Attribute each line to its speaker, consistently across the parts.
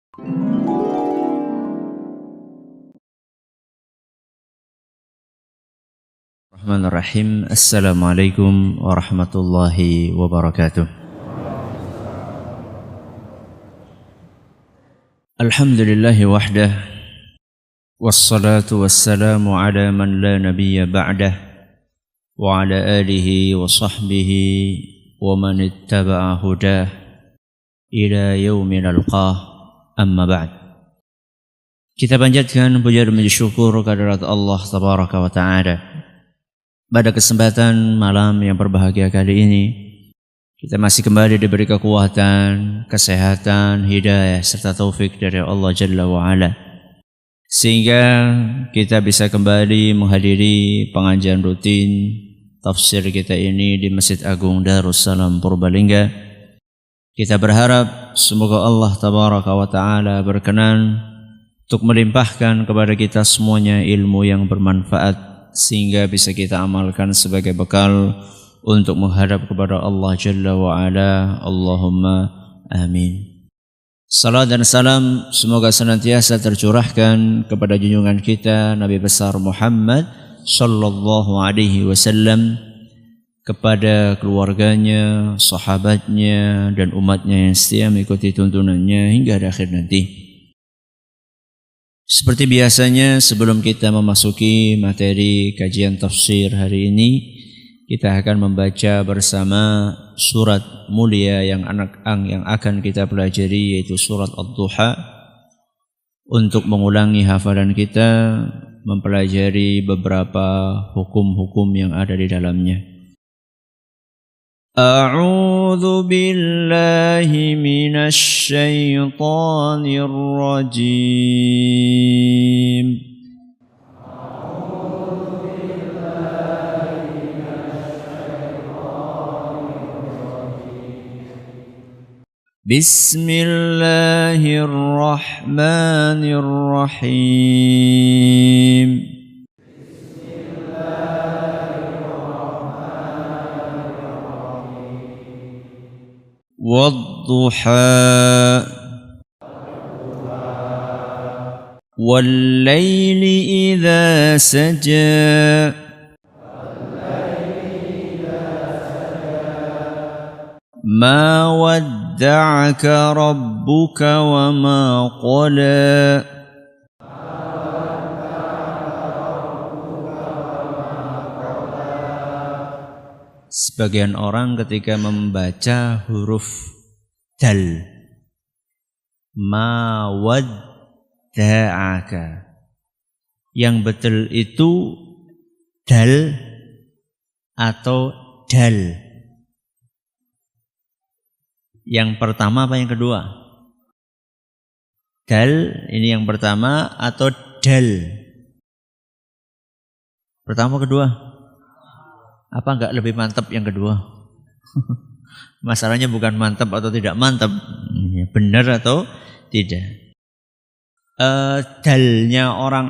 Speaker 1: Bismillahirrahmanirrahim. Assalamualaikum warahmatullahi wabarakatuh. Alhamdulillahi wahdah, wassalatu wassalamu ala man la nabiyya ba'dah, wa ala alihi wa sahbihi wa man ittaba'a hudah ila yaumin alqah, amma ba'd. Kita panjatkan puja dan puji syukur kehadirat Allah tabaraka wa ta'ala. Pada kesempatan malam yang berbahagia kali ini, kita masih kembali diberi kekuatan, kesehatan, hidayah, serta taufik dari Allah Jalla wa'ala, sehingga kita bisa kembali menghadiri pengajian rutin tafsir kita ini di Masjid Agung Darussalam Purbalingga. Kita berharap semoga Allah Tabaraka wa Ta'ala berkenan untuk melimpahkan kepada kita semuanya ilmu yang bermanfaat, sehingga bisa kita amalkan sebagai bekal untuk menghadap kepada Allah Jalla wa'ala. Allahumma amin. Salam dan salam semoga senantiasa tercurahkan kepada junjungan kita Nabi besar Muhammad sallallahu alaihi wasallam, kepada keluarganya, sahabatnya, dan umatnya yang setia mengikuti tuntunannya hingga akhir nanti. Seperti biasanya, sebelum kita memasuki materi kajian tafsir hari ini, kita akan membaca bersama surat mulia yang akan kita pelajari, yaitu surat Ad-Duha, untuk mengulangi hafalan kita, mempelajari beberapa hukum-hukum yang ada di dalamnya. A'udzu billahi minasy syaithanir rajim. Bismillahirrahmanirrahim. Wadduha Wallayli idha saja Ma wadda'aka rabbuka wa ma qala. Sebagian orang ketika membaca huruf dal, ma wadda'aka, yang betul itu dal atau dal? Yang pertama apa yang kedua? Dal ini yang pertama atau dal? Pertama kedua? Apa enggak lebih mantap yang kedua? Masalahnya bukan mantap atau tidak mantap, benar atau tidak. Dalnya orang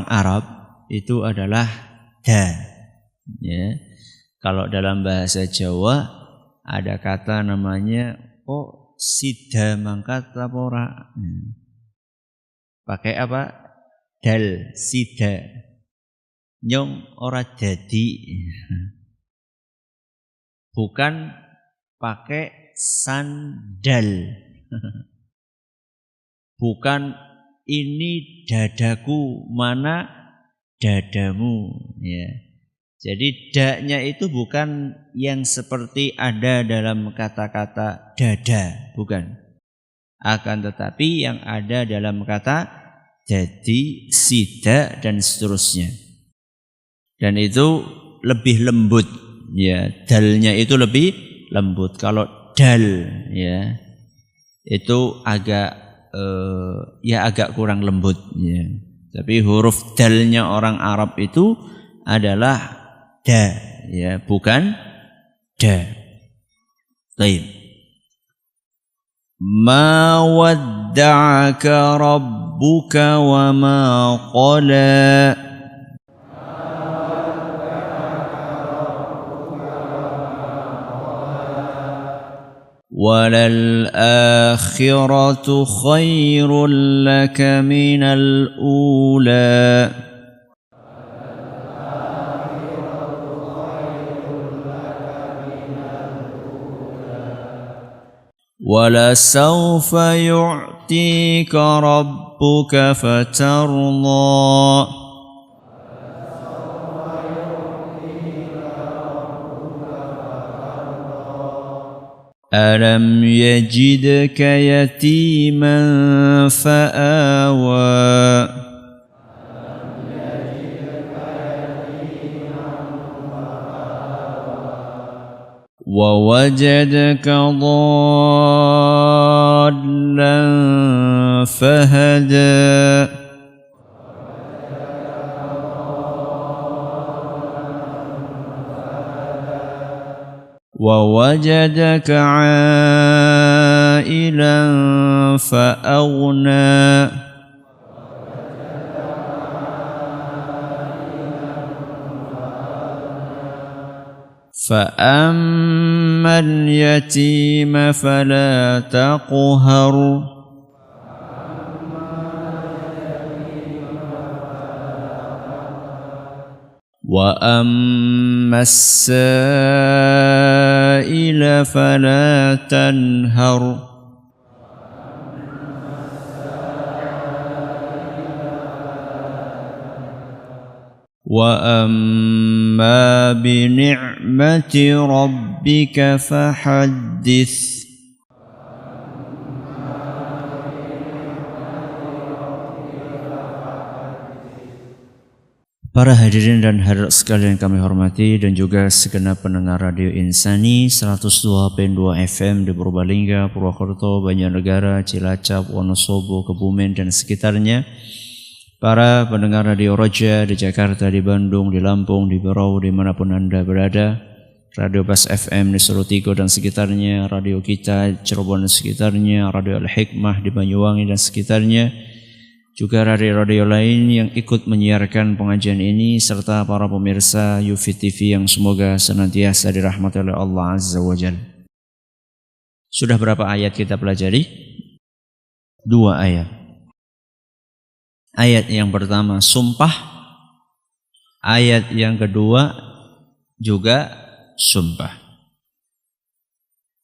Speaker 1: Arab itu adalah da. Ya. Kalau dalam bahasa Jawa ada kata namanya sida mangkat lapora. Pakai apa? Dal, sida. Nyong ora dadi, bukan pakai sandal, bukan ini dadaku, mana dadamu, ya. Jadi daknya itu bukan yang seperti ada dalam kata-kata dada, bukan. Akan tetapi yang ada dalam kata jadi, sida, dan seterusnya. Dan itu lebih lembut, ya. Dalnya itu lebih lembut. Kalau dal, ya, itu agak kurang lembut, ya. Tapi huruf dalnya orang Arab itu adalah da, ya, bukan da. Baik. Ma wadda'aka rabbuka wa ma qala. وَلَلْآخِرَةُ خَيْرٌ لَكَ مِنَ الْأُولَى وَلَسَوْفَ يُعْطِيكَ رَبُّكَ فَتَرْضَى أَلَمْ يَجِدْكَ يَتِيمًا فَآوَى وَوَجَدَكَ ضَالًّا فَهَدَى وَوَجَدَكَ عَائِلًا فَأَغْنَى فَأَمَّا الْيَتِيمَ فَلَا تَقْهَرْ وَأَمَّا السَّائِلَ فَلَا تَنْهَرْ وَأَمَّا بِنِعْمَةِ رَبِّكَ فَحَدِّثْ. Para hadirin dan hadirat sekalian kami hormati dan juga segenap pendengar Radio Insani 102.2 FM di Purbalingga, Purwokerto, Banjarnegara, Cilacap, Wonosobo, Kebumen dan sekitarnya. Para pendengar Radio Roja di Jakarta, di Bandung, di Lampung, di Berau, dimanapun Anda berada. Radio Bas FM di Solotigo dan sekitarnya, Radio Kita Cirebon dan sekitarnya, Radio Al-Hikmah di Banyuwangi dan sekitarnya. Juga radio-radio lain yang ikut menyiarkan pengajian ini, serta para pemirsa Yufi TV yang semoga senantiasa dirahmati oleh Allah Azza wa Jalla. Sudah berapa ayat kita pelajari? 2 ayat. Ayat yang pertama sumpah, ayat yang kedua juga sumpah.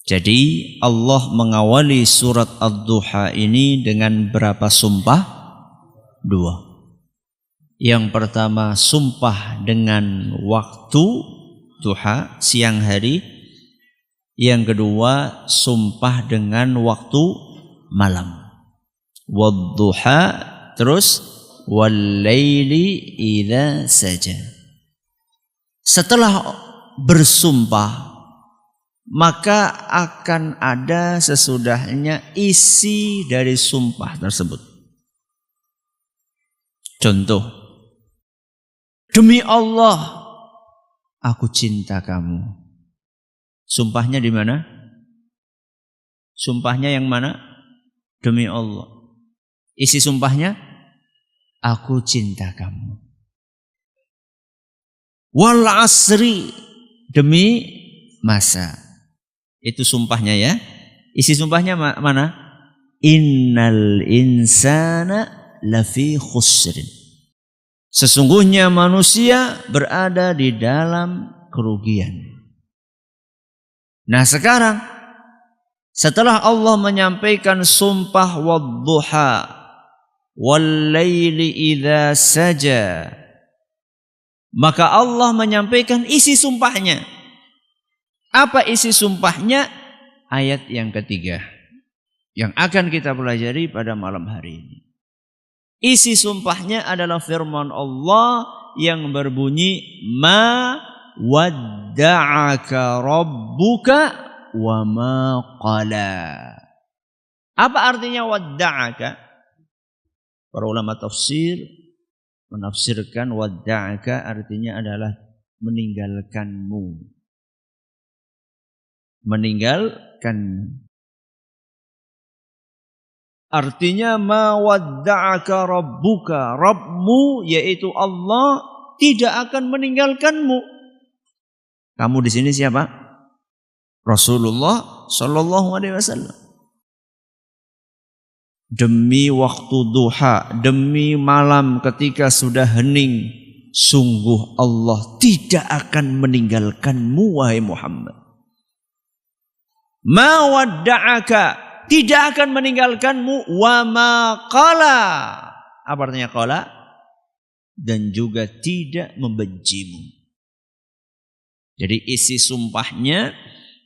Speaker 1: Jadi Allah mengawali surat Ad-Duha ini dengan berapa sumpah? 2. Yang pertama sumpah dengan waktu duha, siang hari. Yang kedua sumpah dengan waktu malam. Wad-duha, terus wal-laili idza saja. Setelah bersumpah, maka akan ada sesudahnya isi dari sumpah tersebut. Contoh, demi Allah, aku cinta kamu. Sumpahnya di mana? Sumpahnya yang mana? Demi Allah. Isi sumpahnya, aku cinta kamu. Wal asri, demi masa. Itu sumpahnya ya. Isi sumpahnya mana? Innal insana lafi khusrin. Sesungguhnya manusia berada di dalam kerugian. Nah sekarang, setelah Allah menyampaikan sumpah wad-duha wal-laili idza saja, maka Allah menyampaikan isi sumpahnya. Apa isi sumpahnya? Ayat yang ketiga yang akan kita pelajari pada malam hari ini. Isi sumpahnya adalah firman Allah yang berbunyi ma wadda'aka rabbuka wa ma qala. Apa artinya wadda'aka? Para ulama tafsir menafsirkan wadda'aka artinya adalah meninggalkanmu. Meninggalkanmu. Artinya ma wadda'aka rabbuka, Rabbmu yaitu Allah tidak akan meninggalkanmu. Kamu di sini siapa? Rasulullah sallallahu alaihi wasallam. Demi waktu duha, demi malam ketika sudah hening, sungguh Allah tidak akan meninggalkanmu wahai Muhammad. Ma wadda'aka, tidak akan meninggalkanmu, wa ma qala. Apa artinya qala? Dan juga tidak membencimu. Jadi isi sumpahnya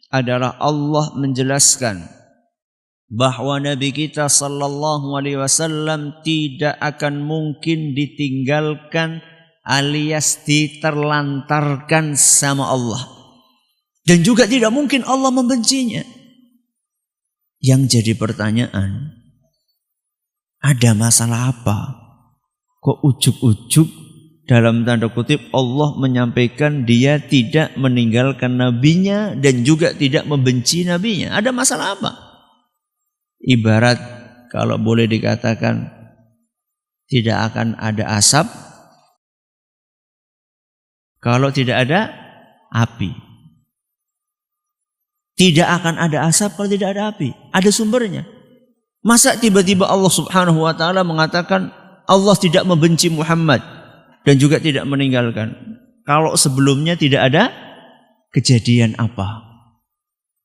Speaker 1: adalah Allah menjelaskan bahwa Nabi kita sallallahu alaihi wasallam tidak akan mungkin ditinggalkan alias diterlantarkan sama Allah. Dan juga tidak mungkin Allah membencinya. Yang jadi pertanyaan, ada masalah apa? Kok ujuk-ujuk dalam tanda kutip Allah menyampaikan dia tidak meninggalkan nabinya dan juga tidak membenci nabinya? Ada masalah apa? Ibarat kalau boleh dikatakan tidak akan ada asap kalau tidak ada api. Tidak akan ada asap kalau tidak ada api. Ada sumbernya. Masa tiba-tiba Allah subhanahu wa ta'ala mengatakan Allah tidak membenci Muhammad dan juga tidak meninggalkan. Kalau sebelumnya tidak ada kejadian apa?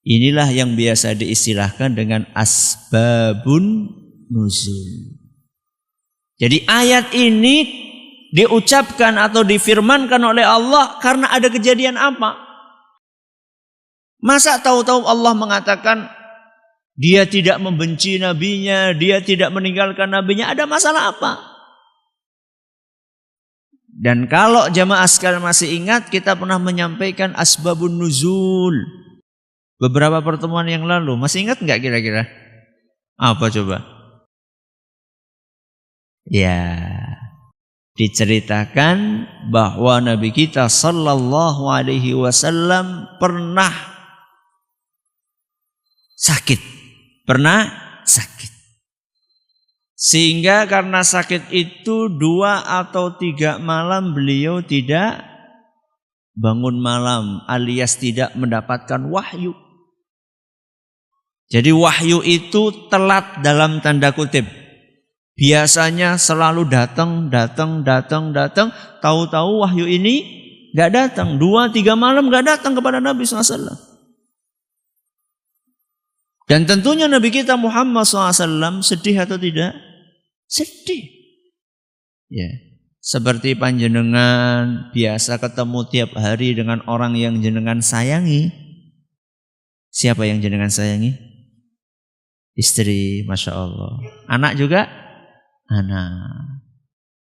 Speaker 1: Inilah yang biasa diistilahkan dengan asbabun nuzul. Jadi ayat ini diucapkan atau difirmankan oleh Allah karena ada kejadian apa? Masa tahu-tahu Allah mengatakan dia tidak membenci nabinya, dia tidak meninggalkan nabinya, ada masalah apa? Dan kalau jamaah sekalian masih ingat, kita pernah menyampaikan asbabun nuzul beberapa pertemuan yang lalu. Masih ingat enggak kira-kira? Apa coba? Ya, diceritakan bahwa Nabi kita sallallahu alaihi wasallam pernah sakit. Sehingga karena sakit itu 2 atau 3 malam beliau tidak bangun malam alias tidak mendapatkan wahyu. Jadi wahyu itu telat dalam tanda kutip. Biasanya selalu datang, tahu-tahu wahyu ini gak datang. 2-3 malam gak datang kepada Nabi SAW. Dan tentunya Nabi kita Muhammad SAW sedih atau tidak? Sedih. Ya, seperti panjenengan biasa ketemu tiap hari dengan orang yang jenengan sayangi. Siapa yang jenengan sayangi? Istri, Masya Allah. Anak juga? Anak.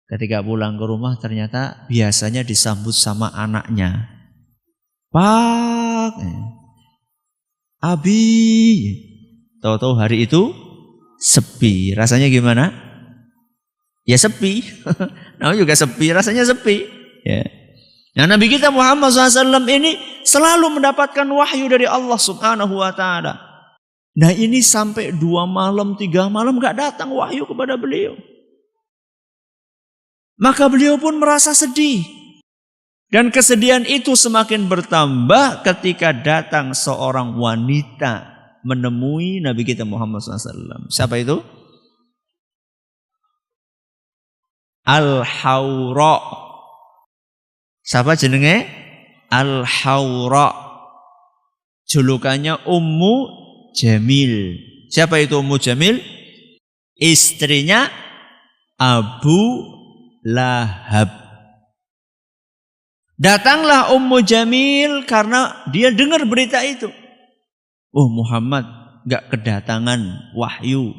Speaker 1: Ketika pulang ke rumah ternyata biasanya disambut sama anaknya. Pak, Abi. Tahu-tahu hari itu sepi. Rasanya gimana? Ya sepi. Namanya juga sepi, rasanya sepi. Ya. Nah, Nabi kita Muhammad SAW ini selalu mendapatkan wahyu dari Allah Subhanahu wa ta'ala. Nah, ini sampai 2 malam, 3 malam gak datang wahyu kepada beliau. Maka beliau pun merasa sedih. Dan kesedihan itu semakin bertambah ketika datang seorang wanita menemui Nabi kita Muhammad SAW. Siapa itu? Al-Hawra. Siapa jenenge? Al-Hawra. Julukannya Ummu Jamil. Siapa itu Ummu Jamil? Istrinya Abu Lahab. Datanglah Ummu Jamil karena dia dengar berita itu. Oh, Muhammad gak kedatangan wahyu.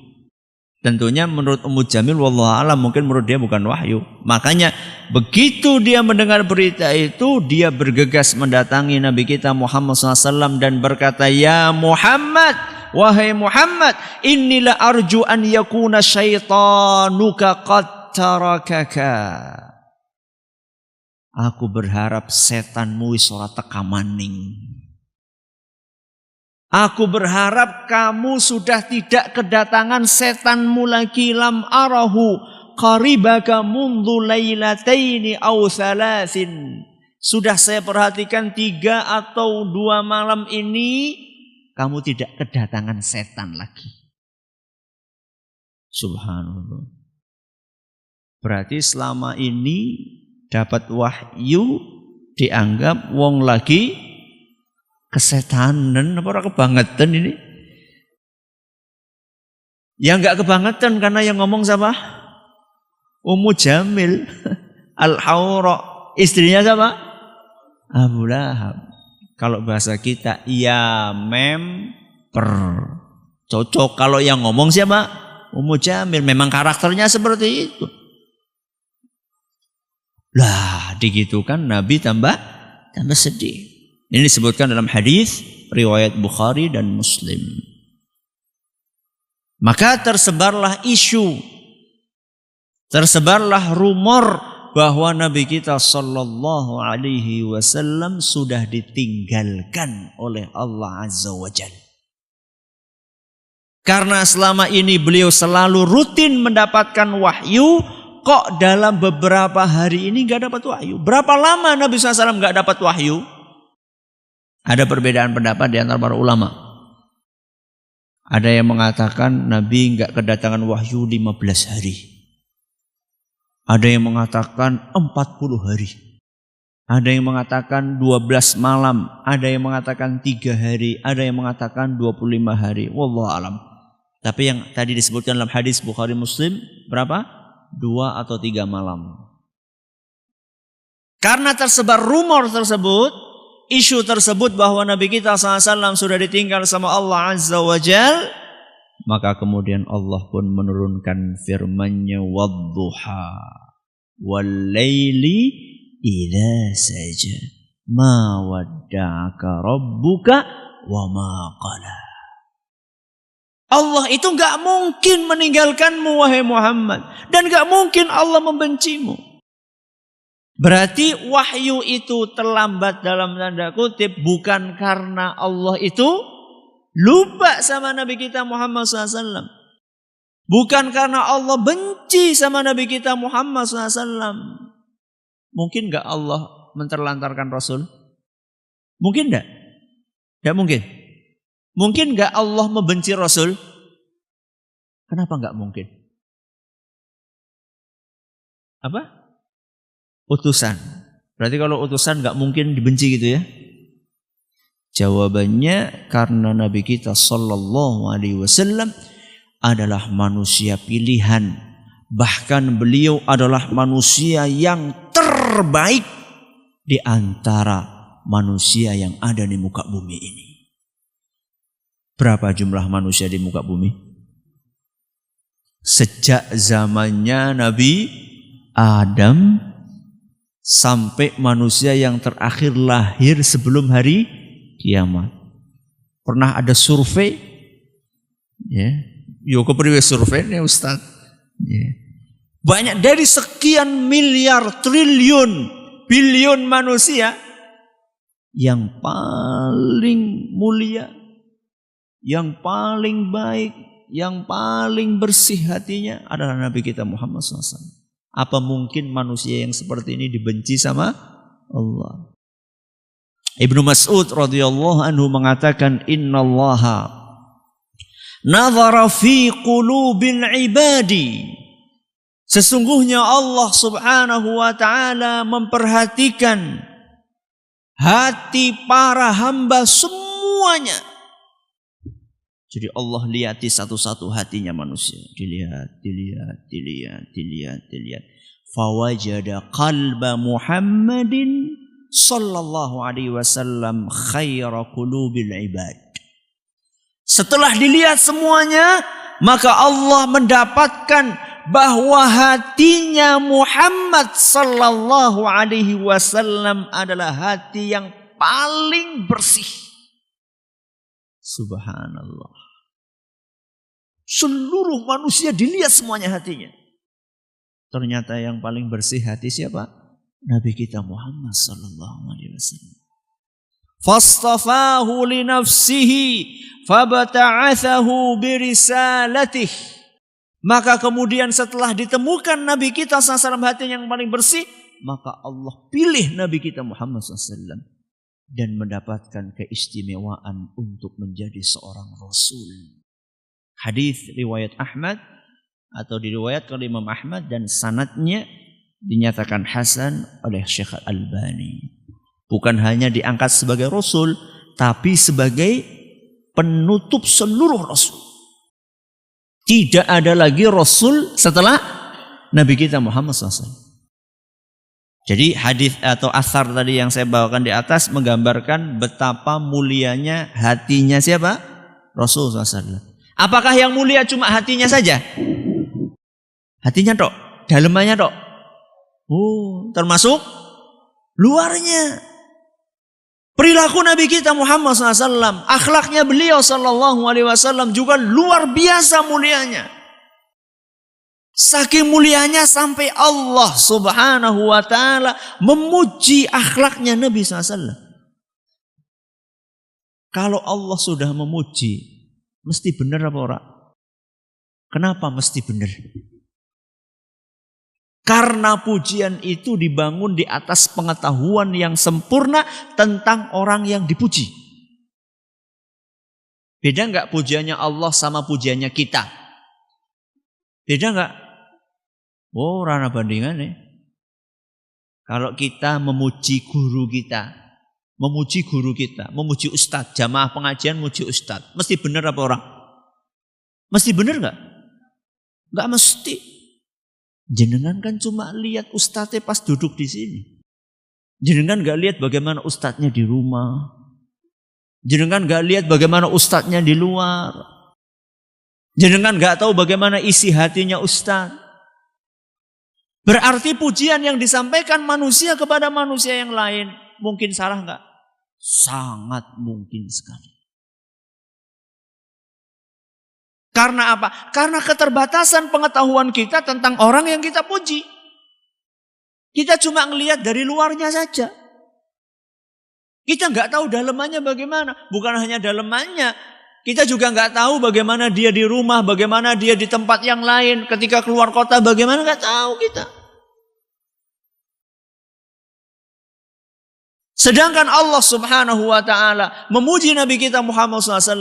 Speaker 1: Tentunya menurut Ummu Jamil wallahu a'lam mungkin menurut dia bukan wahyu. Makanya begitu dia mendengar berita itu, dia bergegas mendatangi Nabi kita Muhammad SAW dan berkata, Ya Muhammad, wahai Muhammad, inilah arju an yakuna syaitanuka qad tarakaka. Aku berharap setanmu wis ora teka maning. Aku berharap kamu sudah tidak kedatangan setanmu lagi. Lam arahu qaribaka mundu lailataini aw thalathin. Sudah saya perhatikan 3 atau 2 malam ini kamu tidak kedatangan setan lagi. Subhanallah. Berarti selama ini dapat wahyu dianggap wong lagi kesetanan, apa ora kebangetan ini? Ya enggak kebangetan karena yang ngomong siapa? Ummu Jamil Al-Hawra, istrinya siapa? Abu Lahab. Kalau bahasa kita ya memper. Cocok kalau yang ngomong siapa? Ummu Jamil. Memang karakternya seperti itu. Lah, digitukan Nabi tambah sedih. Ini disebutkan dalam hadis riwayat Bukhari dan Muslim. Maka tersebarlah isu, tersebarlah rumor bahwa Nabi kita sallallahu alaihi wasallam sudah ditinggalkan oleh Allah Azza wa Jalla. Karena selama ini beliau selalu rutin mendapatkan wahyu, kok dalam beberapa hari ini gak dapat wahyu? Berapa lama Nabi SAW gak dapat wahyu? Ada perbedaan pendapat di antara para ulama. Ada yang mengatakan Nabi gak kedatangan wahyu 15 hari. Ada yang mengatakan 40 hari. Ada yang mengatakan 12 malam. Ada yang mengatakan 3 hari. Ada yang mengatakan 25 hari. Wallahu alam. Tapi yang tadi disebutkan dalam hadis Bukhari Muslim berapa? 2 atau 3 malam. Karena tersebar rumor tersebut, isu tersebut bahwa Nabi kita SAW sudah ditinggal sama Allah Azza wa Jal, maka kemudian Allah pun menurunkan firman-Nya wadduha wal-laili idza saja ma wadda'aka rabbuka wa ma qala. Allah itu enggak mungkin meninggalkanmu wahai Muhammad, dan enggak mungkin Allah membencimu. Berarti wahyu itu terlambat dalam tanda kutip bukan karena Allah itu lupa sama Nabi kita Muhammad SAW. Bukan karena Allah benci sama Nabi kita Muhammad SAW. Mungkin enggak Allah menterlantarkan Rasul? Mungkin enggak? Enggak mungkin. Mungkin enggak Allah membenci Rasul? Kenapa enggak mungkin? Apa? Utusan. Berarti kalau utusan enggak mungkin dibenci gitu ya? Jawabannya karena Nabi kita sallallahu alaihi wasallam adalah manusia pilihan. Bahkan beliau adalah manusia yang terbaik di antara manusia yang ada di muka bumi ini. Berapa jumlah manusia di muka bumi? Sejak zamannya Nabi Adam sampai manusia yang terakhir lahir sebelum hari kiamat. Pernah ada survei? Ya, yo kepriwe survei nih Ustaz? Ya. Banyak dari sekian miliar, triliun, bilion manusia, yang paling mulia, yang paling baik, yang paling bersih hatinya adalah Nabi kita Muhammad SAW. Apa mungkin manusia yang seperti ini dibenci sama Allah? Ibnu Mas'ud radhiyallahu anhu mengatakan, innallaha nazara fi qulubil ibadi. Sesungguhnya Allah subhanahu wa ta'ala memperhatikan hati para hamba semuanya. Jadi Allah lihati satu-satu hatinya manusia. Dilihat. Fawajada qalba Muhammadin sallallahu alaihi wasallam khaira qulubil ibad. Setelah dilihat semuanya, maka Allah mendapatkan bahwa hatinya Muhammad sallallahu alaihi wasallam adalah hati yang paling bersih. Subhanallah. Seluruh manusia dilihat semuanya hatinya. Ternyata yang paling bersih hati siapa? Nabi kita Muhammad sallallahu alaihi wasallam. Fastafahu li nafsihi fabata'athahu birisalatih. Maka kemudian setelah ditemukan Nabi kita SAW hati yang paling bersih, maka Allah pilih Nabi kita Muhammad SAW. dan mendapatkan keistimewaan untuk menjadi seorang Rasul. Hadis riwayat Ahmad atau diriwayatkan oleh Imam Ahmad dan sanadnya dinyatakan hasan oleh Syekh Al-Albani. Bukan hanya diangkat sebagai Rasul, tapi sebagai penutup seluruh Rasul. Tidak ada lagi Rasul setelah Nabi kita Muhammad SAW. Jadi hadis atau asar tadi yang saya bawakan di atas menggambarkan betapa mulianya hatinya siapa? Rasul SAW. Apakah yang mulia cuma hatinya saja? Hatinya tok, dalemannya tok. Oh, termasuk luarnya. Perilaku Nabi kita Muhammad SAW, akhlaknya beliau SAW juga luar biasa mulianya. Saking mulianya sampai Allah Subhanahu wa ta'ala memuji akhlaknya Nabi SAW. Kalau Allah sudah memuji, mesti benar apa ora? Kenapa mesti benar? Karena pujian itu dibangun di atas pengetahuan yang sempurna tentang orang yang dipuji. Beda enggak pujiannya Allah sama pujiannya kita? Beda enggak? Oh, rana bandingannya. Kalau kita memuji guru kita, memuji ustadz, jamaah pengajian memuji ustadz, mesti benar apa orang? Mesti benar enggak? Enggak mesti. Jenengan kan cuma lihat ustadznya pas duduk di sini. Jenengan enggak lihat bagaimana ustadznya di rumah. Jenengan enggak lihat bagaimana ustadznya di luar. Jenengan enggak tahu bagaimana isi hatinya ustadz. Berarti pujian yang disampaikan manusia kepada manusia yang lain mungkin salah enggak? Sangat mungkin sekali. Karena apa? Karena keterbatasan pengetahuan kita tentang orang yang kita puji. Kita cuma ngelihat dari luarnya saja. Kita nggak tahu dalemannya bagaimana. Bukan hanya dalemannya, kita juga nggak tahu bagaimana dia di rumah, bagaimana dia di tempat yang lain. Ketika keluar kota, bagaimana nggak tahu kita. Sedangkan Allah Subhanahu wa ta'ala memuji Nabi kita Muhammad SAW.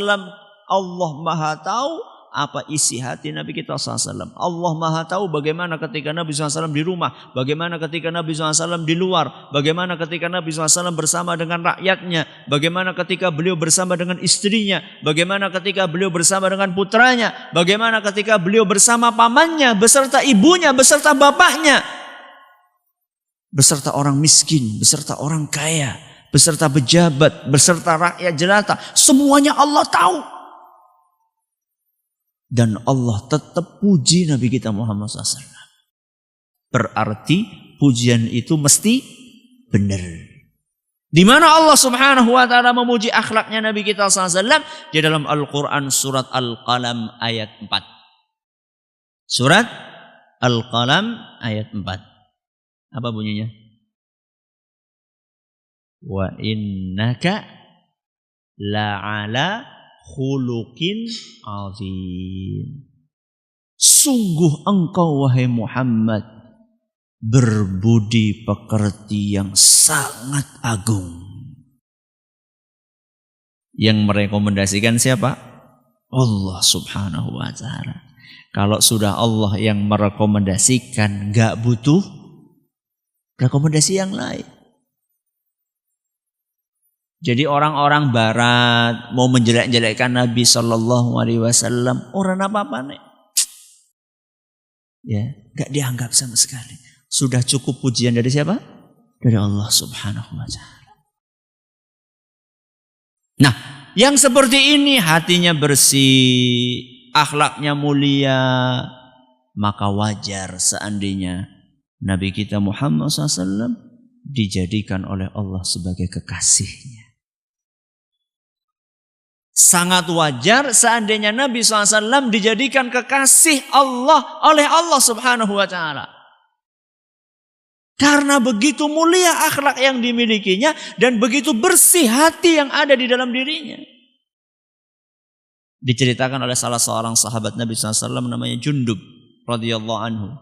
Speaker 1: Allah Maha tahu apa isi hati Nabi kita SAW. Allah Maha tahu bagaimana ketika Nabi SAW di rumah, bagaimana ketika Nabi SAW di luar, bagaimana ketika Nabi SAW bersama dengan rakyatnya, bagaimana ketika beliau bersama dengan istrinya, bagaimana ketika beliau bersama dengan putranya, bagaimana ketika beliau bersama pamannya, beserta ibunya, beserta bapaknya, beserta orang miskin, beserta orang kaya, beserta pejabat, beserta rakyat jelata. Semuanya Allah tahu. Dan Allah tetap puji Nabi kita Muhammad SAW. Berarti pujian itu mesti benar. Di mana Allah Subhanahu wa ta'ala memuji akhlaknya Nabi kita SAW? Di dalam Al-Quran surat Al-Qalam ayat 4. Surat Al-Qalam ayat 4. Apa bunyinya? Wa innaka la'ala khuluqin azim. Sungguh engkau wahai Muhammad berbudi pekerti yang sangat agung. Yang merekomendasikan siapa? Allah Subhanahu wa ta'ala. Kalau sudah Allah yang merekomendasikan, gak butuh rekomendasi yang lain. Jadi orang-orang barat mau menjelek-jelekkan Nabi Sallallahu Alaihi Wasallam, orang apa-apa nih, ya, gak dianggap sama sekali. Sudah cukup pujian dari siapa? Dari Allah Subhanahu Wa Taala. Nah, yang seperti ini hatinya bersih, akhlaknya mulia, maka wajar seandainya Nabi kita Muhammad SAW dijadikan oleh Allah sebagai kekasihnya. Sangat wajar seandainya Nabi SAW dijadikan kekasih Allah oleh Allah Subhanahu wa ta'ala. Karena begitu mulia akhlak yang dimilikinya dan begitu bersih hati yang ada di dalam dirinya. Diceritakan oleh salah seorang sahabat Nabi SAW namanya Jundub radhiyallahu anhu.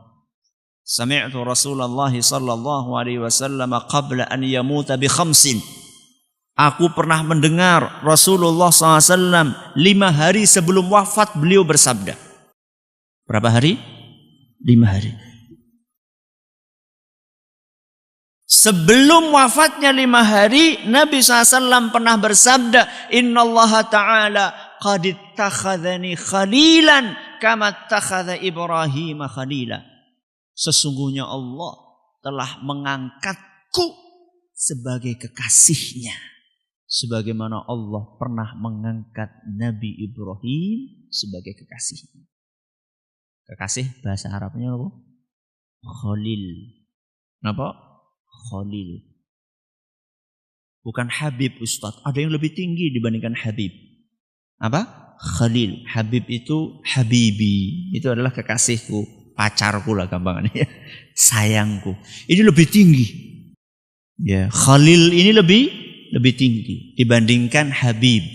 Speaker 1: Sami'tu Rasulullah sallallahu alaihi wasallam qabla an yamuta bi khamsin. Aku pernah mendengar Rasulullah SAW 5 hari sebelum wafat beliau bersabda. Berapa hari? 5 hari. Sebelum wafatnya 5 hari, Nabi SAW pernah bersabda, Innallaha ta'ala qad ittakhadhani khalilan kama ittakhadha Ibrahim khalila. Sesungguhnya Allah telah mengangkatku sebagai kekasihnya, sebagaimana Allah pernah mengangkat Nabi Ibrahim sebagai kekasihnya. Kekasih bahasa Arabnya apa? Khalil. Kenapa? Khalil. Bukan Habib, Ustaz. Ada yang lebih tinggi dibandingkan Habib. Apa? Khalil. Habib itu Habibi. Itu adalah kekasihku, pacarku lah gampangannya. Sayangku. Ini lebih tinggi. Ya, Khalil ini lebih tinggi dibandingkan Habib.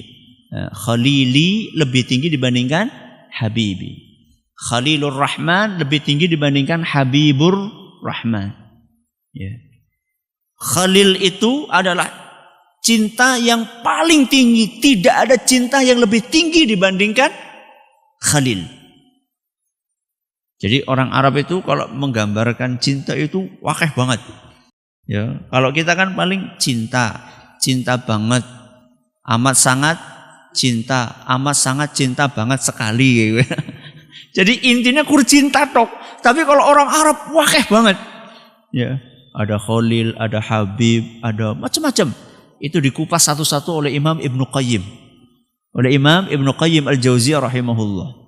Speaker 1: Khalili lebih tinggi dibandingkan Habibi. Khalilur Rahman lebih tinggi dibandingkan Habibur Rahman. Ya. Khalil itu adalah cinta yang paling tinggi. Tidak ada cinta yang lebih tinggi dibandingkan Khalil. Jadi orang Arab itu kalau menggambarkan cinta itu wakeh banget. Ya, kalau kita kan paling cinta banget, amat sangat cinta, amat sangat cinta banget sekali. Jadi intinya kur cinta tok. Tapi kalau orang Arab wakeh banget. Ya, ada Khalil, ada Habib, ada macam-macam. Itu dikupas satu-satu oleh Imam Ibnu Qayyim. Oleh Imam Ibnu Qayyim Al-Jauziyah rahimahullah.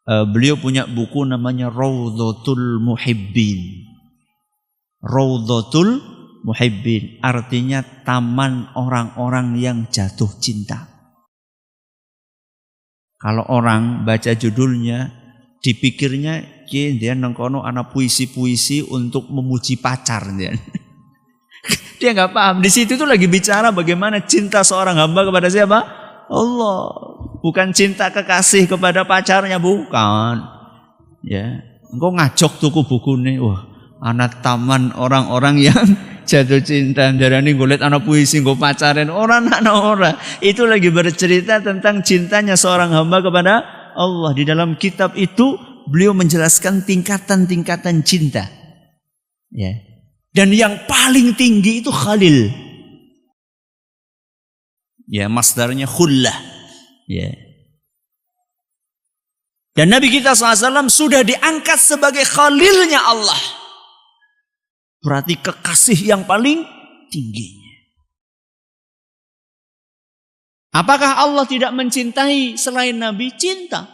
Speaker 1: Beliau punya buku namanya Raudhatul Muhibbin. Raudhatul Muhibbin artinya taman orang-orang yang jatuh cinta. Kalau orang baca judulnya, dipikirnya dia nengkono anak puisi-puisi untuk memuji pacar dia. Dia nggak paham. Di situ tuh lagi bicara bagaimana cinta seorang hamba kepada siapa? Allah. Bukan cinta kekasih kepada pacarnya, bukan. Ya, engkau ngajok tuku buku nih. Wah, anak taman orang-orang yang jatuh cinta. Darani golet anak puisi engkau pacaran orang anak orang. Itu lagi bercerita tentang cintanya seorang hamba kepada Allah. Di dalam kitab itu beliau menjelaskan tingkatan-tingkatan cinta. Ya. Dan yang paling tinggi itu Khalil. Ya, masdarnya khullah. Ya. Dan Nabi kita SAW sudah diangkat sebagai Khalilnya Allah. Berarti kekasih yang paling tingginya. Apakah Allah tidak mencintai selain Nabi? Cinta.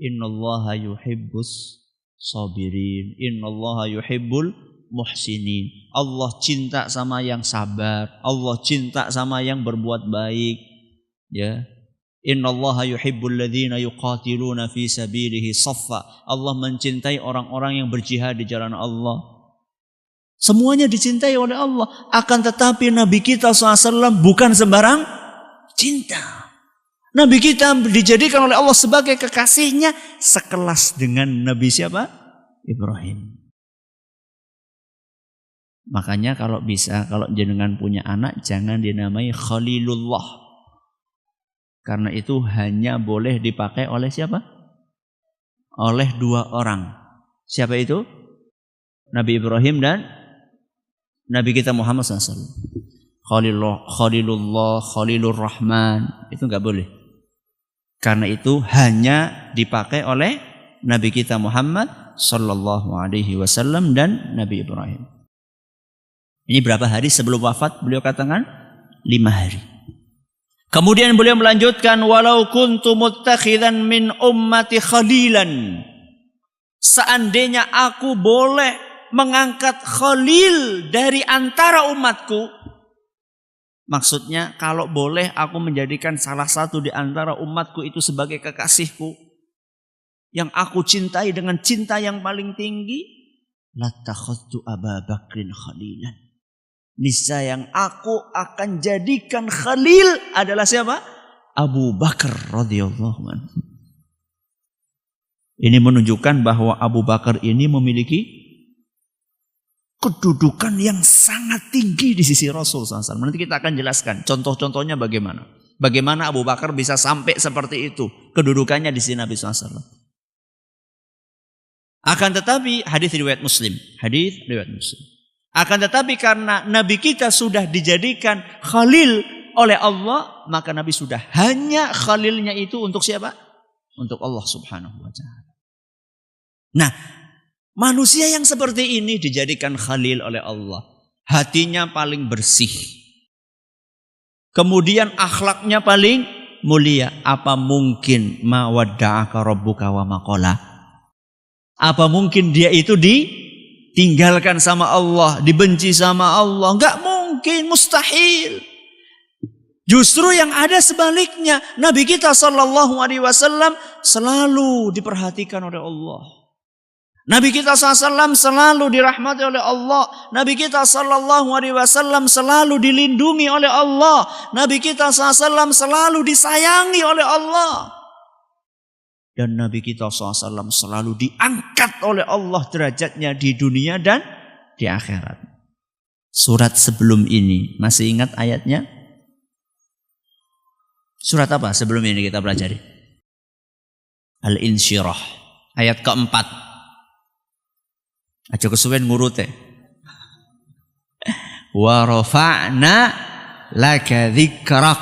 Speaker 1: Innallaha yuhibbus sabirin. Innallaha yuhibbul muhsinin. Allah cinta sama yang sabar. Allah cinta sama yang berbuat baik. Ya. Innallaha yuhibbul ladzina yuqatiluna fi sabilihi shaffa. Allah mencintai orang-orang yang berjihad di jalan Allah. Semuanya dicintai oleh Allah. Akan tetapi Nabi kita SAW bukan sembarang cinta. Nabi kita dijadikan oleh Allah sebagai kekasihnya sekelas dengan Nabi siapa? Ibrahim. Makanya kalau bisa, kalau jenengan punya anak, jangan dinamai Khalilullah. Karena itu hanya boleh dipakai oleh siapa? Oleh 2 orang. Siapa itu? Nabi Ibrahim dan Nabi kita Muhammad SAW. Khalilullah, Khalilur Rahman. Itu enggak boleh. Karena itu hanya dipakai oleh Nabi kita Muhammad Sallallahu Alaihi Wasallam dan Nabi Ibrahim. Ini berapa hari sebelum wafat beliau katakan? 5 hari. Kemudian beliau melanjutkan, walau kuntu muttakhidan min ummati khalilan. Seandainya aku boleh mengangkat khalil dari antara umatku. Maksudnya kalau boleh aku menjadikan salah satu di antara umatku itu sebagai kekasihku. Yang aku cintai dengan cinta yang paling tinggi. Latakhadtu Aba Bakrin khalilan. Niscaya yang aku akan jadikan khalil adalah siapa? Abu Bakar radhiyallahu anhu. Ini menunjukkan bahwa Abu Bakar ini memiliki kedudukan yang sangat tinggi di sisi Rasul SAW. Nanti kita akan jelaskan contoh-contohnya bagaimana. Bagaimana Abu Bakar bisa sampai seperti itu kedudukannya di sisi Nabi SAW. Akan tetapi hadis riwayat Muslim. Akan tetapi karena Nabi kita sudah dijadikan khalil oleh Allah, maka Nabi sudah hanya khalilnya itu untuk siapa? Untuk Allah Subhanahu wa Ta'ala. Nah, manusia yang seperti ini dijadikan khalil oleh Allah. Hatinya paling bersih. Kemudian akhlaknya paling mulia. Apa mungkin ma wadda'aka rabbuka wa ma qala? Apa mungkin dia itu ditinggalkan sama Allah, dibenci sama Allah? Enggak mungkin, mustahil. Justru yang ada sebaliknya, Nabi kita sallallahu alaihi wasallam selalu diperhatikan oleh Allah. Nabi kita SAW selalu dirahmati oleh Allah. Nabi kita sallallahu alaihi wasallam selalu dilindungi oleh Allah. Nabi kita SAW selalu disayangi oleh Allah. Dan Nabi kita SAW selalu diangkat oleh Allah derajatnya di dunia dan di akhirat. Surat sebelum ini, masih ingat ayatnya? Surat apa sebelum ini kita pelajari? Al-Insyirah, ayat keempat. Aja kesuwen ngurute. Wa rafa'na laka dzikrak.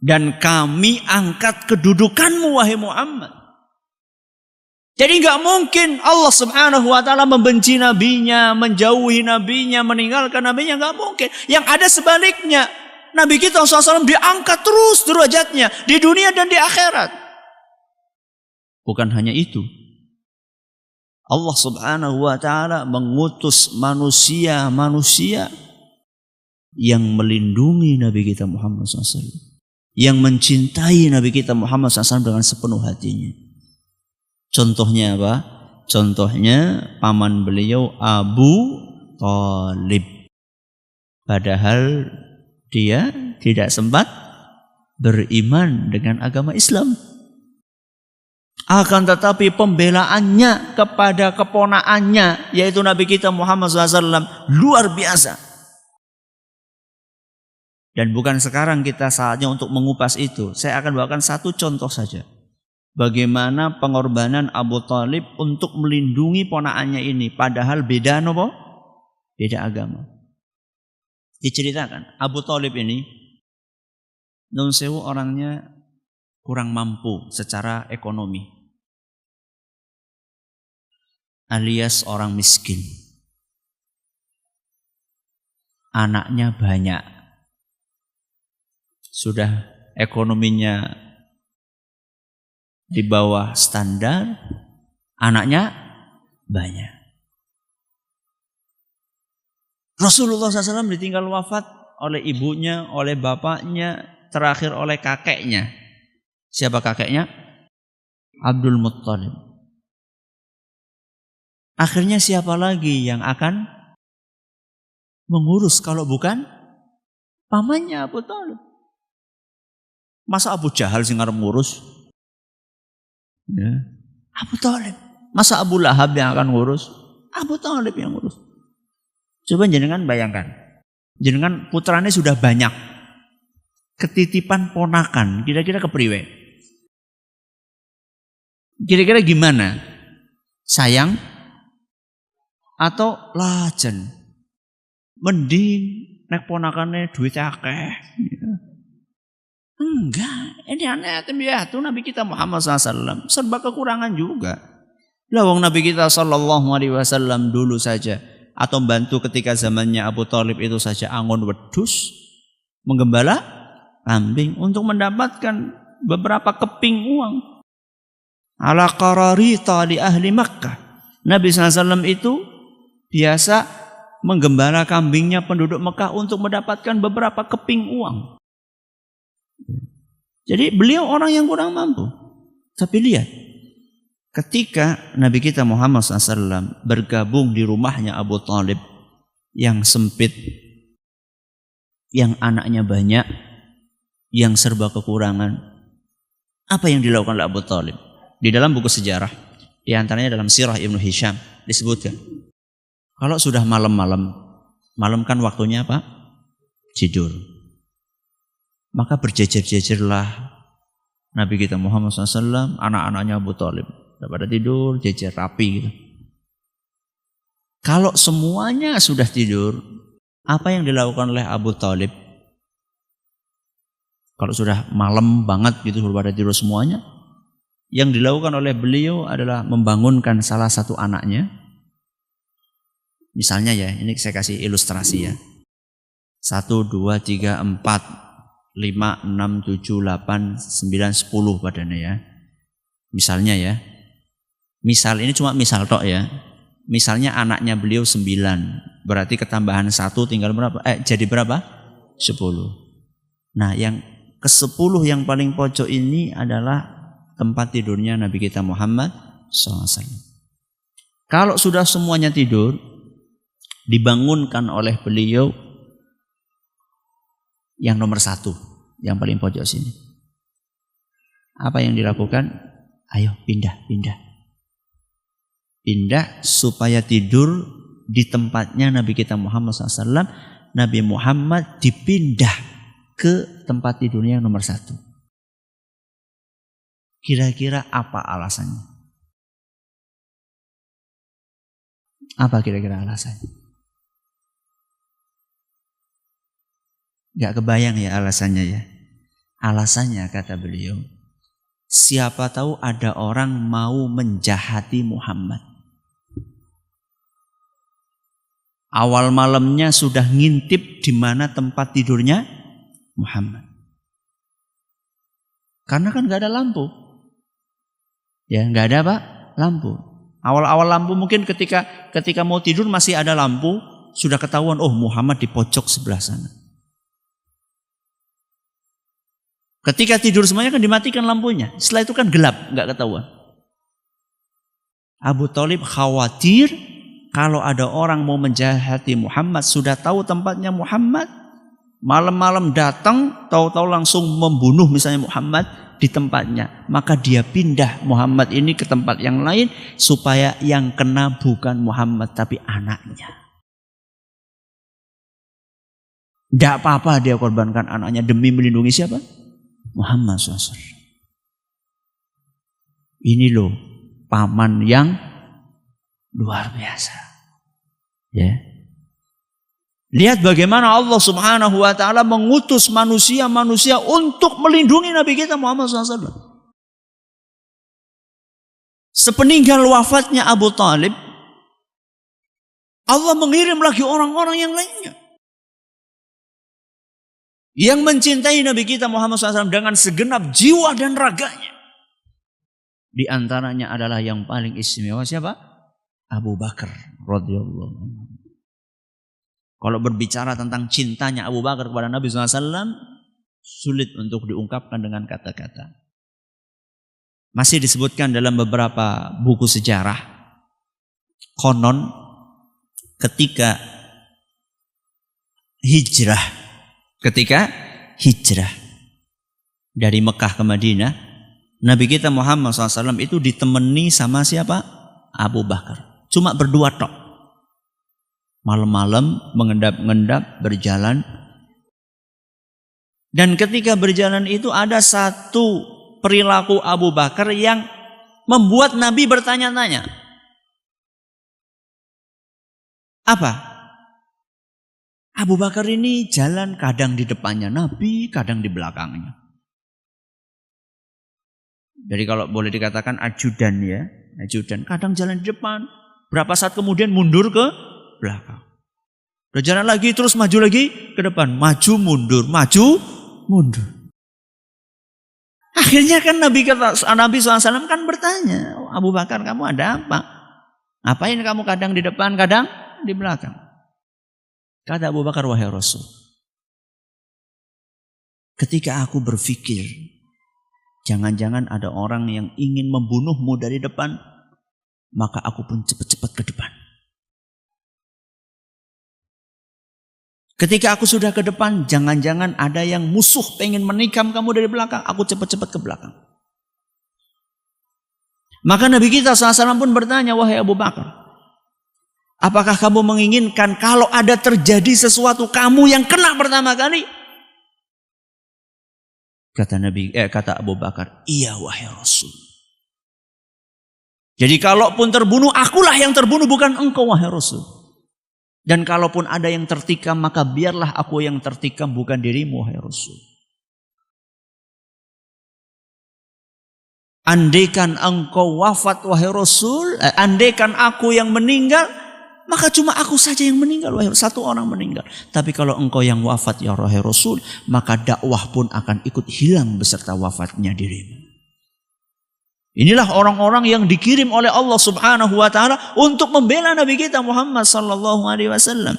Speaker 1: Dan kami angkat kedudukanmu wahai Muhammad. Jadi enggak mungkin Allah Subhanahu wa Ta'ala membenci nabinya, menjauhi nabinya, meninggalkan nabinya, enggak mungkin. Yang ada sebaliknya, Nabi kita SAW diangkat terus derajatnya di dunia dan di akhirat. Bukan hanya itu. Allah Subhanahu wa Ta'ala mengutus manusia-manusia yang melindungi Nabi kita Muhammad SAW. Yang mencintai Nabi kita Muhammad SAW dengan sepenuh hatinya. Contohnya apa? Contohnya paman beliau Abu Thalib. Padahal dia tidak sempat beriman dengan agama Islam. Akan tetapi pembelaannya kepada keponakannya, yaitu Nabi kita Muhammad SAW, luar biasa. Dan bukan sekarang kita saatnya untuk mengupas itu. Saya akan bawakan satu contoh saja. Bagaimana pengorbanan Abu Thalib untuk melindungi ponakannya ini. Padahal beda apa? Beda agama. Diceritakan, Abu Thalib ini, nun sewu orangnya kurang mampu secara ekonomi. Alias orang miskin. Anaknya banyak. Sudah ekonominya di bawah standar, anaknya banyak. Rasulullah SAW ditinggal wafat oleh ibunya, oleh bapaknya, terakhir oleh kakeknya. Siapa kakeknya? Abdul Muttalib. Akhirnya siapa lagi yang akan mengurus kalau bukan pamannya Abu Thalib? Masa Abu Jahal sing ngarep ngurus? Ya. Abu Thalib. Masa Abu Lahab yang akan ngurus? Abu Thalib yang ngurus. Coba jenengan bayangkan. Jenengan putranya sudah banyak. Ketitipan ponakan. Kira-kira kepriwe? Kira-kira gimana? Sayang? Atau lajen? Mending nek ponakannya duit akeh. Enggak, ini aneh ya tuh Nabi kita Muhammad SAW serba kekurangan juga. Lawang Nabi kita Sallallahu Alaihi Wasallam dulu saja atau bantu ketika zamannya Abu Thalib itu saja angon wedus menggembala kambing untuk mendapatkan beberapa keping uang. Ala qararita li ahli Makkah. Nabi SAW itu biasa menggembala kambingnya penduduk Mekah untuk mendapatkan beberapa keping uang. Jadi beliau orang yang kurang mampu. Tapi lihat, ketika Nabi kita Muhammad SAW bergabung di rumahnya Abu Thalib yang sempit, yang anaknya banyak, yang serba kekurangan, apa yang dilakukan oleh Abu Thalib? Di dalam buku sejarah, di antaranya dalam Sirah Ibnu Hisham disebutkan, Kalau sudah malam-malam, malam kan waktunya apa? Tidur. Maka berjejer-jejerlah Nabi kita Muhammad SAW, anak-anaknya Abu Thalib. Sudah pada tidur, jejer rapi gitu. Kalau semuanya sudah tidur, apa yang dilakukan oleh Abu Thalib? Kalau sudah malam banget gitu, sudah pada tidur semuanya, yang dilakukan oleh beliau adalah membangunkan salah satu anaknya. Misalnya ya, ini saya kasih ilustrasi ya. 1, 2, 3, 4, 5, 6, 7, 8, 9, 10 badannya ya. Misalnya ya. Misal ini cuma misal tok ya. Misalnya anaknya beliau 9. Berarti ketambahan 1 tinggal berapa? Jadi berapa? 10. Nah yang ke-10 yang paling pojok ini adalah tempat tidurnya Nabi kita Muhammad SAW. Kalau sudah semuanya tidur, dibangunkan oleh beliau yang nomor 1, yang paling pojok sini. Apa yang dilakukan? Ayo pindah. Pindah supaya tidur di tempatnya Nabi kita Muhammad SAW. Nabi Muhammad dipindah ke tempat tidurnya yang nomor 1. Kira-kira apa alasannya? Apa kira-kira alasannya? Gak kebayang ya alasannya ya. Alasannya kata beliau, siapa tahu ada orang mau menjahati Muhammad. Awal malamnya sudah ngintip di mana tempat tidurnya Muhammad. Karena kan gak ada lampu. Ya gak ada apa? Lampu. Awal-awal lampu mungkin ketika mau tidur masih ada lampu. Sudah ketahuan, oh Muhammad di pojok sebelah sana. Ketika tidur semuanya kan dimatikan lampunya. Setelah itu kan gelap, nggak ketahuan. Abu Thalib khawatir kalau ada orang mau menjahati Muhammad, sudah tahu tempatnya Muhammad, malam-malam datang, tahu-tahu langsung membunuh misalnya Muhammad di tempatnya. Maka dia pindah Muhammad ini ke tempat yang lain supaya yang kena bukan Muhammad tapi anaknya. Tidak apa-apa dia korbankan anaknya demi melindungi siapa? Muhammad SAW. Ini loh paman yang luar biasa. Ya. Lihat bagaimana Allah Subhanahu wa taala mengutus manusia-manusia untuk melindungi Nabi kita Muhammad SAW. Sepeninggal wafatnya Abu Thalib, Allah mengirim lagi orang-orang yang lainnya yang mencintai Nabi kita Muhammad SAW dengan segenap jiwa dan raganya. Di antaranya adalah yang paling istimewa siapa? Abu Bakar radhiyallahu anhu. Kalau berbicara tentang cintanya Abu Bakar kepada Nabi SAW, sulit untuk diungkapkan dengan kata-kata. Masih disebutkan dalam beberapa buku sejarah, konon ketika hijrah dari Mekah ke Madinah, Nabi kita Muhammad SAW itu ditemani sama siapa? Abu Bakar. Cuma berdua tok. Malam-malam mengendap-endap berjalan. Dan ketika berjalan itu ada satu perilaku Abu Bakar yang membuat Nabi bertanya-tanya. Apa? Abu Bakar ini jalan kadang di depannya Nabi, kadang di belakangnya. Jadi kalau boleh dikatakan ajudan ya, ajudan. Kadang jalan di depan, berapa saat kemudian mundur ke belakang. Berjalan lagi terus maju lagi ke depan, maju mundur, maju mundur. Akhirnya kan Nabi SAW kan bertanya, Abu Bakar kamu ada apa? Apain kamu kadang di depan, kadang di belakang? Kata Abu Bakar, wahai Rasul, ketika aku berpikir, jangan-jangan ada orang yang ingin membunuhmu dari depan, maka aku pun cepat-cepat ke depan. Ketika aku sudah ke depan, jangan-jangan ada yang musuh pengen menikam kamu dari belakang, aku cepat-cepat ke belakang. Maka Nabi kita SAW pun bertanya, wahai Abu Bakar, Apakah kamu menginginkan kalau ada terjadi sesuatu kamu yang kena pertama kali? Kata Abu Bakar, iya wahai Rasul. Jadi kalaupun terbunuh, akulah yang terbunuh, bukan engkau wahai Rasul. Dan kalaupun ada yang tertikam, maka biarlah aku yang tertikam, bukan dirimu wahai Rasul. Andaikan engkau wafat wahai Rasul, andaikan aku yang meninggal, maka cuma aku saja yang meninggal, wahai satu orang meninggal. Tapi kalau engkau yang wafat ya wahai Rasul, maka dakwah pun akan ikut hilang beserta wafatnya dirimu. Inilah orang-orang yang dikirim oleh Allah Subhanahu wa taala untuk membela Nabi kita Muhammad sallallahu alaihi wasallam.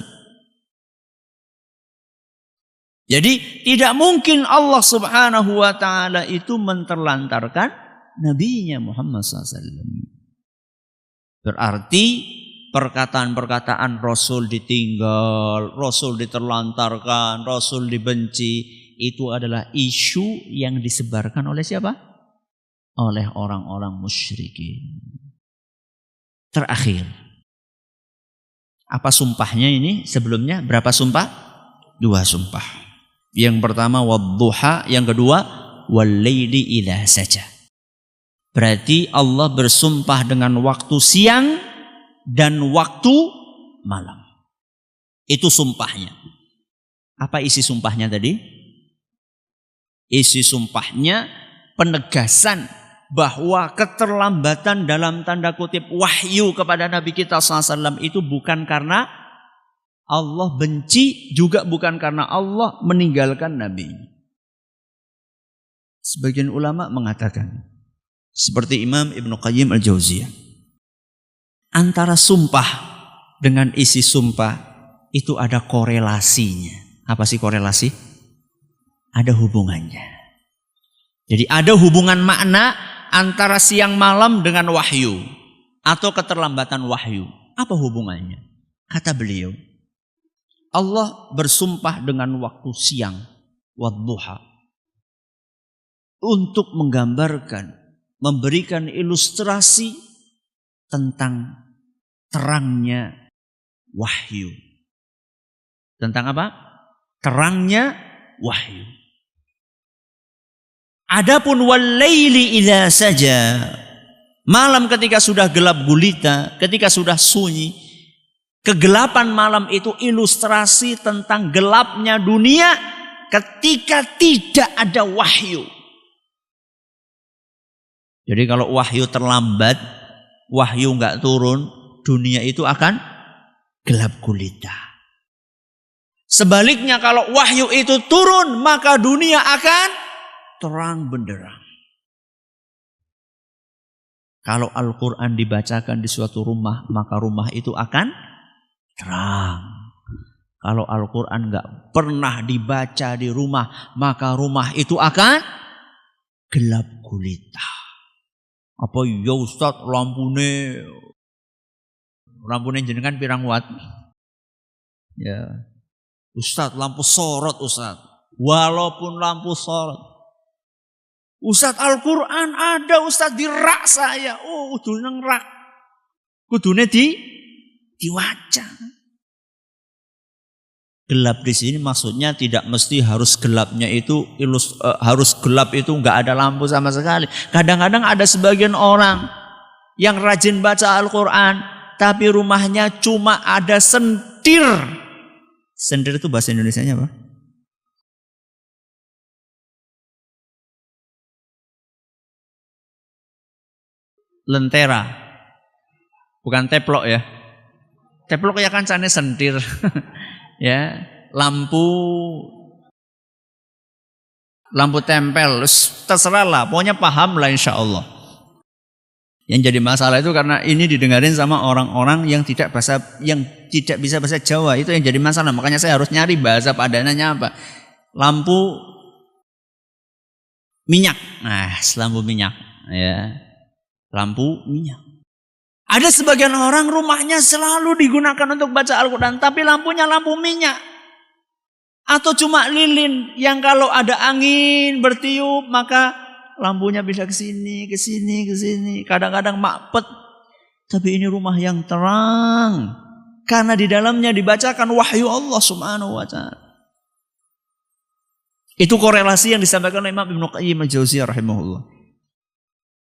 Speaker 1: Jadi tidak mungkin Allah Subhanahu wa taala itu menterlantarkan nabinya Muhammad SAW. Berarti perkataan-perkataan Rasul ditinggal, Rasul diterlantarkan, Rasul dibenci, itu adalah isu yang disebarkan oleh siapa? Oleh orang-orang musyrikin. Terakhir, apa sumpahnya ini sebelumnya? Berapa sumpah? 2 sumpah. Yang pertama wadduha, yang kedua wal-laili idza saja. Berarti Allah bersumpah dengan waktu siang dan waktu malam. Itu sumpahnya. Apa isi sumpahnya tadi? Isi sumpahnya penegasan bahwa keterlambatan dalam tanda kutip wahyu kepada Nabi kita SAW itu bukan karena Allah benci, juga bukan karena Allah meninggalkan Nabi. Sebagian ulama mengatakan, seperti Imam Ibnu Qayyim Al-Jauziyah, antara sumpah dengan isi sumpah itu ada korelasinya. Apa sih korelasi? Ada hubungannya. Jadi ada hubungan makna antara siang malam dengan wahyu atau keterlambatan wahyu. Apa hubungannya? Kata beliau, Allah bersumpah dengan waktu siang, wadduha, untuk menggambarkan, memberikan ilustrasi tentang terangnya wahyu. Tentang apa? Terangnya wahyu. Adapun wal-laili idza saja, malam ketika sudah gelap gulita, ketika sudah sunyi, kegelapan malam itu ilustrasi tentang gelapnya dunia ketika tidak ada wahyu. Jadi kalau wahyu terlambat, wahyu enggak turun, dunia itu akan gelap gulita. Sebaliknya kalau wahyu itu turun, maka dunia akan terang benderang. Kalau Al-Quran dibacakan di suatu rumah, maka rumah itu akan terang. Kalau Al-Quran enggak pernah dibaca di rumah, maka rumah itu akan gelap gulita. Apa ya Ustaz, lampune jenengan pirang watt? Ya. Ustaz, lampu sorot Ustaz. Walaupun lampu sorot. Ustaz, Al-Quran ada Ustaz di rak saya. Oh, kudune nang rak. Kudune diwaca. Gelap di sini maksudnya tidak mesti harus gelapnya itu harus gelap itu enggak ada lampu sama sekali. Kadang-kadang ada sebagian orang yang rajin baca Al-Quran, tapi rumahnya cuma ada sentir. Sentir itu bahasa Indonesianya apa? Lentera. Bukan teplok ya. Teplok ya kan cane sentir. Ya, lampu tempel, terserah lah, pokoknya paham lah insya Allah. Yang jadi masalah itu karena ini didengarin sama orang-orang yang tidak bisa bahasa Jawa, itu yang jadi masalah. Makanya saya harus nyari bahasa padanannya apa. Lampu minyak, lampu minyak, ya, lampu minyak. Ada sebagian orang rumahnya selalu digunakan untuk baca Al-Quran, tapi lampunya lampu minyak. Atau cuma lilin yang kalau ada angin bertiup, maka lampunya bisa ke sini. Kadang-kadang makpet. Tapi ini rumah yang terang. Karena di dalamnya dibacakan wahyu Allah Subhanahu wa taala. Itu korelasi yang disampaikan oleh Imam Ibnu Qayyim al-Jauziyah rahimahullah.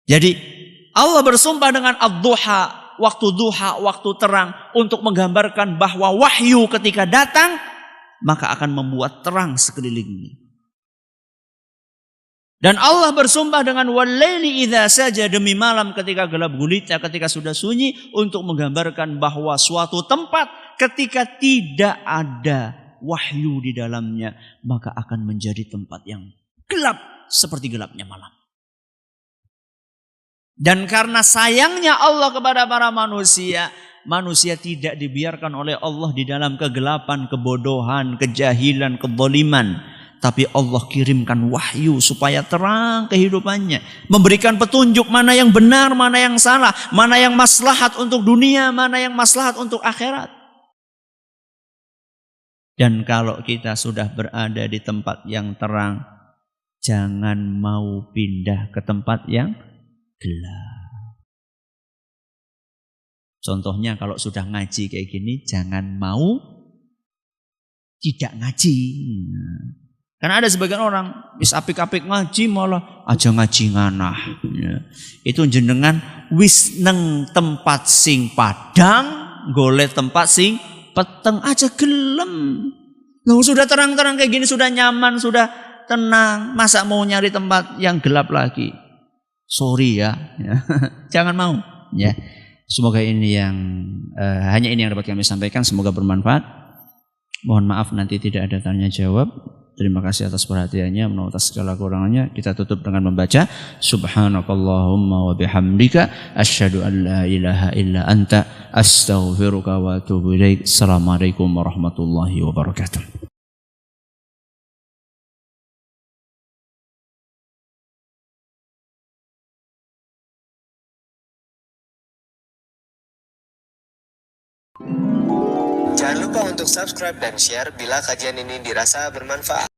Speaker 1: Jadi Allah bersumpah dengan ad-duha, waktu duha, waktu terang, untuk menggambarkan bahwa wahyu ketika datang maka akan membuat terang sekelilingnya. Dan Allah bersumpah dengan wal-laili idza saja, demi malam ketika gelap gulita, ketika sudah sunyi, untuk menggambarkan bahwa suatu tempat ketika tidak ada wahyu di dalamnya maka akan menjadi tempat yang gelap seperti gelapnya malam. Dan karena sayangnya Allah kepada para manusia, manusia tidak dibiarkan oleh Allah di dalam kegelapan, kebodohan, kejahilan, kezaliman. Tapi Allah kirimkan wahyu supaya terang kehidupannya. Memberikan petunjuk mana yang benar, mana yang salah. Mana yang maslahat untuk dunia, mana yang maslahat untuk akhirat. Dan kalau kita sudah berada di tempat yang terang, jangan mau pindah ke tempat yang gelap. Contohnya kalau sudah ngaji kayak gini, jangan mau tidak ngaji. Karena ada sebagian orang wis apik-apik ngaji malah aja ngaji nganah. Ya. Itu jenengan wis neng tempat sing padang, golek tempat sing peteng aja gelem. Loh, sudah terang-terang kayak gini, sudah nyaman, sudah tenang. Masa mau nyari tempat yang gelap lagi? Sorry ya. Jangan mau. Ya. Semoga ini yang hanya ini yang dapat kami sampaikan. Semoga bermanfaat. Mohon maaf nanti tidak ada tanya jawab. Terima kasih atas perhatiannya, menawi atas segala kurangannya. Kita tutup dengan membaca Subhanakallahumma wa bihamdika asyhadu an la ilaha illa anta astaghfiruka wa atubu ilaik. Assalamualaikum warahmatullahi wabarakatuh.
Speaker 2: Jangan lupa untuk subscribe dan share bila kajian ini dirasa bermanfaat.